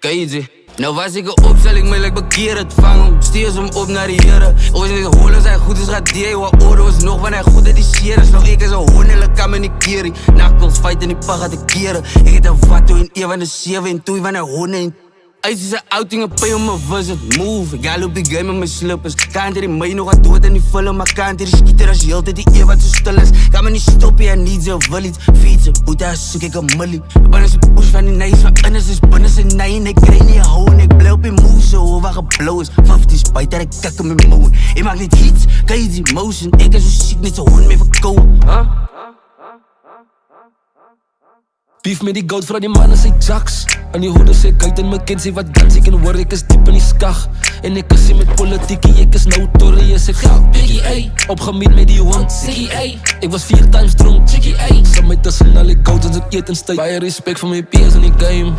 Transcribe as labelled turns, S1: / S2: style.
S1: Kijk, nou was ik een opstelling, maar ik bekeer het. Vang hem, steers hem op naar de heren. Ooit niet holen, als hij goed is, gaat die wat oren is nog wanneer hij goed is, die series. Nou, ik is een hoorn en ik kan me niet keren. Nakkels, fight en die pa gaat te keren. Ik heb een vatto in een van de 7 en 2 van de hoorn en Ice is een outing, een pay om mijn visit. Move, ik ga op die game met mijn slippers. Kan er in mij nog wat dood en die vullen. Maar kan er die schieten als je altijd die eer wat zo stil is. Kan me niet stoppen, ja niet zo wil iets. Fietsen, boete, zoek ik een millie. Binnen is een push van die nice, maar innen is binnen zijn nee. En ik krijg niet houden, ik blijf op je move zo. Waar geblauw is, 50 spijt dat ik kak in mijn moe. Ik maak niet hits, kan je die motion. Ik is zo ziek, niet zo hoorn mee verkouden.
S2: Beef met die goud, vrouw die mannen sê jacks. En die hoeders sê kijk en my kind sê wat dans. Ek kan hoor, ek is diep in die skag. En ek is met politiekie, ek is nou Torreus. Ek geld, Biggie, ey. Opgemiet met die hond, Siggy, ey. Ek was 4 times dronk, Chickie, ey. Sam my tussen al die goud, as ek eet en stuit. Baie respect vir my peers in die game.